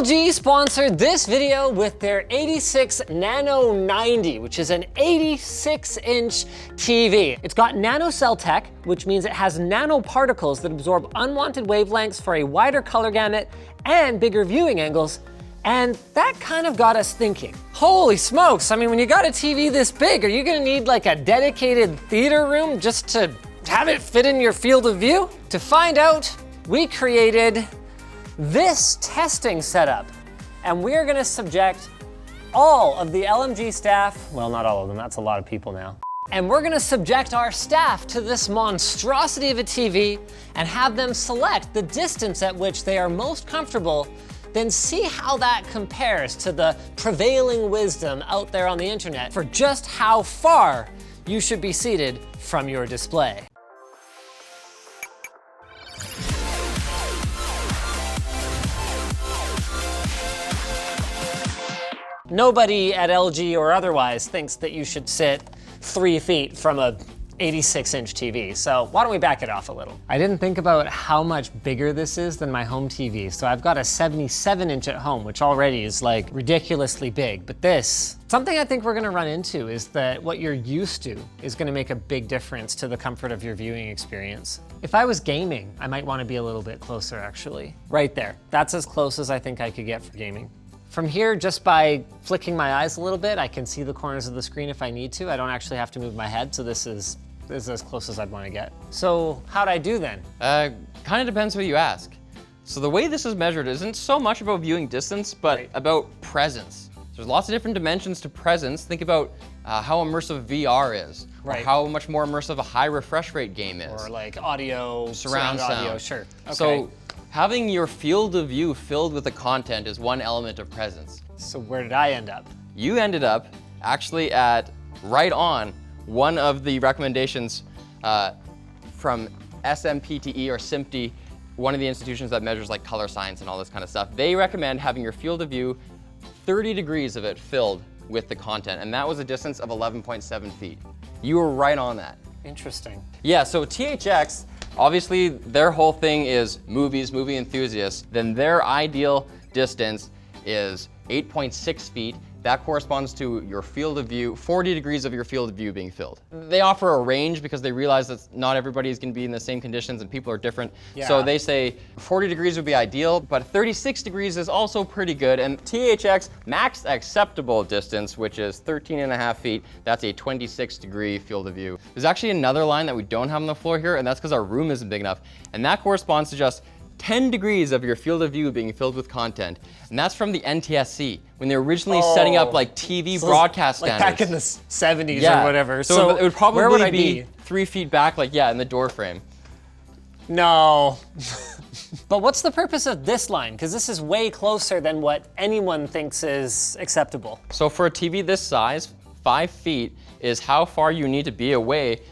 LG sponsored this video with their 86 Nano 90, which is an 86-inch TV. It's got nanocell tech, which means it has nanoparticles that absorb unwanted wavelengths for a wider color gamut and bigger viewing angles. And that kind of got us thinking, holy smokes, I mean, when you got a TV this big, are you gonna need like a dedicated theater room just to have it fit in your field of view? To find out, we created this testing setup, and we're gonna subject all of the LMG staff, well, not all of them, that's a lot of people now, and we're gonna subject our staff to this monstrosity of a TV and have them select the distance at which they are most comfortable, then see how that compares to the prevailing wisdom out there on the internet for just how far you should be seated from your display. Nobody at LG or otherwise thinks that you should sit 3 feet from a 86-inch TV, so why don't we back it off a little? I didn't think about how much bigger this is than my home TV, so I've got a 77-inch at home, which already is like ridiculously big, but this, something I think we're gonna run into is that what you're used to is gonna make a big difference to the comfort of your viewing experience. If I was gaming, I might wanna be a little bit closer actually. Right there, that's as close as I think I could get for gaming. From here, just by flicking my eyes a little bit, I can see the corners of the screen if I need to. I don't actually have to move my head, so this is as close as I'd want to get. So how'd I do then? Kind of depends who you ask. So the way this is measured isn't so much about viewing distance, but about presence. There's lots of different dimensions to presence. Think about how immersive VR is, or how much more immersive a high refresh rate game is. Or like audio, surround sound. audio, sure. Okay. So having your field of view filled with the content is one element of presence. So where did I end up? You ended up actually at right on one of the recommendations from SMPTE or SMPTE, one of the institutions that measures like color science and all this kind of stuff. They recommend having your field of view 30 degrees of it filled with the content, and that was a distance of 11.7 feet. You were right on that. Interesting. Yeah, so THX, obviously their whole thing is movies, movie enthusiasts, then their ideal distance is 8.6 feet. That corresponds to your field of view, 40 degrees of your field of view being filled. They offer a range because they realize that not everybody is going to be in the same conditions and people are different. Yeah. So they say 40 degrees would be ideal, but 36 degrees is also pretty good. And THX max acceptable distance, which is 13.5 feet, that's a 26 degree field of view. There's actually another line that we don't have on the floor here, and that's because our room isn't big enough. And that corresponds to just 10 degrees of your field of view being filled with content. And that's from the NTSC, when they were originally setting up like TV broadcast standards. Like back in the 70s or whatever. So it would probably where would I be? 3 feet back, like in the door frame. No. But what's the purpose of this line? Because this is way closer than what anyone thinks is acceptable. So for a TV this size, 5 feet is how far you need to be away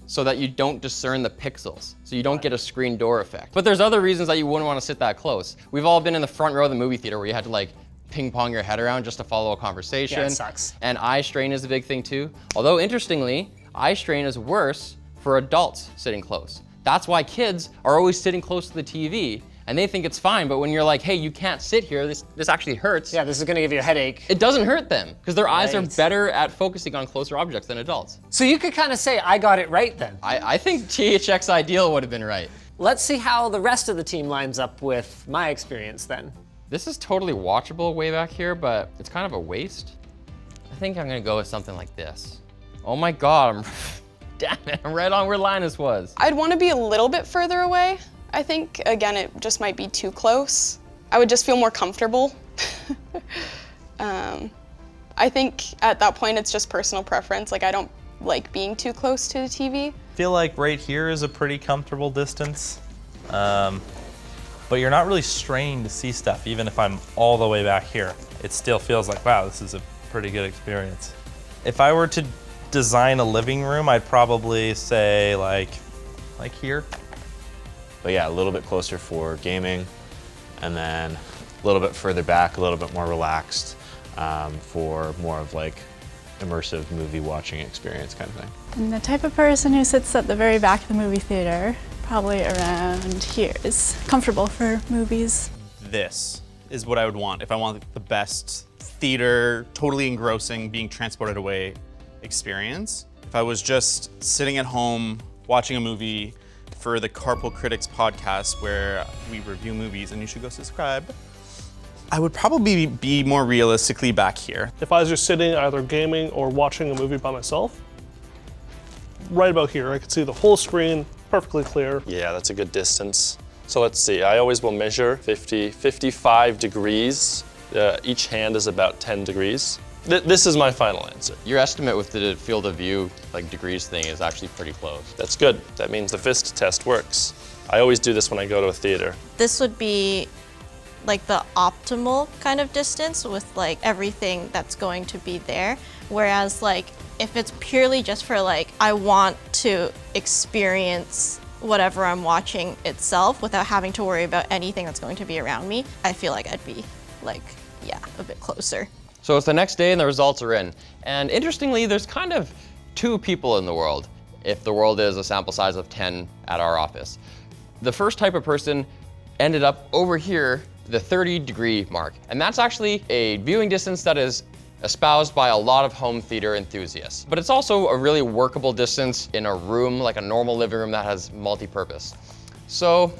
so that you don't discern the pixels, so you don't get a screen door effect. But there's other reasons that you wouldn't want to sit that close. We've all been in the front row of the movie theater where you had to like ping pong your head around just to follow a conversation. Yeah, it sucks. And eye strain is a big thing too. Although interestingly, eye strain is worse for adults sitting close. That's why kids are always sitting close to the TV and they think it's fine, but when you're like, hey, you can't sit here, this actually hurts. Yeah, this is gonna give you a headache. It doesn't hurt them, because their eyes are better at focusing on closer objects than adults. So you could kind of say, I got it right then. I think THX ideal would have been right. Let's see how the rest of the team lines up with my experience then. This is totally watchable way back here, but it's kind of a waste. I think I'm gonna go with something like this. Oh my God, damn it, I'm right on where Linus was. I'd want to be a little bit further away. I think, again, it just might be too close. I would just feel more comfortable. I think at that point, it's just personal preference. Like, I don't like being too close to the TV. I feel like right here is a pretty comfortable distance, but you're not really strained to see stuff, even if I'm all the way back here. It still feels like, wow, this is a pretty good experience. If I were to design a living room, I'd probably say like here. But yeah, a little bit closer for gaming, and then a little bit further back, a little bit more relaxed for more of like immersive movie watching experience kind of thing. I'm the type of person who sits at the very back of the movie theater, probably around here, is comfortable for movies. This is what I would want if I want the best theater, totally engrossing, being transported away experience. If I was just sitting at home watching a movie for the Carpool Critics podcast where we review movies, and you should go subscribe, I would probably be more realistically back here. If I was just sitting either gaming or watching a movie by myself, right about here, I could see the whole screen perfectly clear. Yeah, that's a good distance. So let's see, I always will measure 55 degrees. Each hand is about 10 degrees. This is my final answer. Your estimate with the field of view, like degrees thing, is actually pretty close. That's good. That means the FIST test works. I always do this when I go to a theater. This would be like the optimal kind of distance with like everything that's going to be there. Whereas like if it's purely just for like, I want to experience whatever I'm watching itself without having to worry about anything that's going to be around me, I feel like I'd be like, yeah, a bit closer. So it's the next day and the results are in. And interestingly, there's kind of two people in the world, if the world is a sample size of 10 at our office. The first type of person ended up over here, the 30-degree mark. And that's actually a viewing distance that is espoused by a lot of home theater enthusiasts. But it's also a really workable distance in a room, like a normal living room that has multi-purpose. So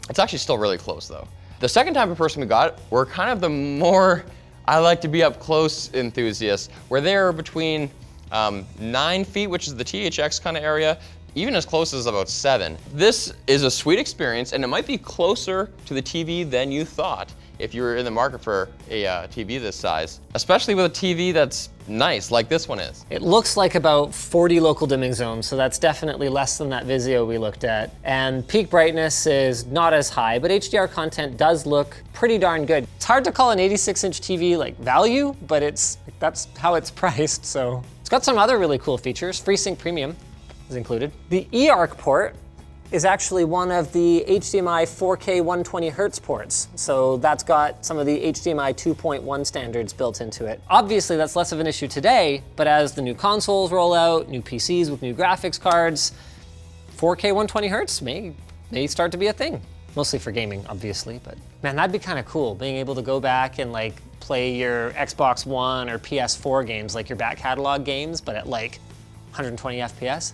it's actually still really close though. The second type of person we got were kind of the more I like to be up close enthusiasts, where they're between 9 feet, which is the THX kind of area, even as close as about 7. This is a sweet experience, and it might be closer to the TV than you thought if you were in the market for a TV this size, especially with a TV that's nice, like this one is. It looks like about 40 local dimming zones, so that's definitely less than that Vizio we looked at. And peak brightness is not as high, but HDR content does look pretty darn good. It's hard to call an 86-inch TV like value, but that's how it's priced, so. It's got some other really cool features. FreeSync Premium is included. The eARC port is actually one of the HDMI 4K 120 Hz ports. So that's got some of the HDMI 2.1 standards built into it. Obviously that's less of an issue today, but as the new consoles roll out, new PCs with new graphics cards, 4K 120 Hz may start to be a thing. Mostly for gaming, obviously, but man, that'd be kind of cool, being able to go back and like play your Xbox One or PS4 games, like your back catalog games, but at like 120 FPS,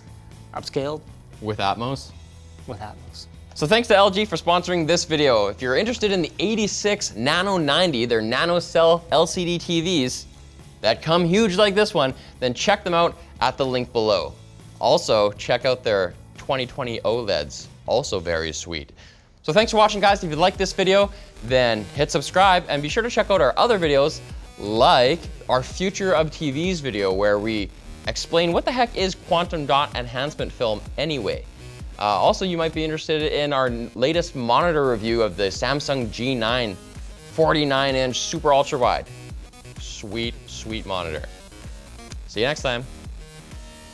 upscaled. With Atmos? With Atmos. So thanks to LG for sponsoring this video. If you're interested in the 86 Nano 90, their NanoCell LCD TVs that come huge like this one, then check them out at the link below. Also, check out their 2020 OLEDs, also very sweet. So thanks for watching, guys. If you liked this video, then hit subscribe and be sure to check out our other videos like our Future of TVs video where we explain what the heck is quantum dot enhancement film anyway. Also, you might be interested in our latest monitor review of the Samsung G9 49-inch super ultra wide. Sweet, sweet monitor. See you next time.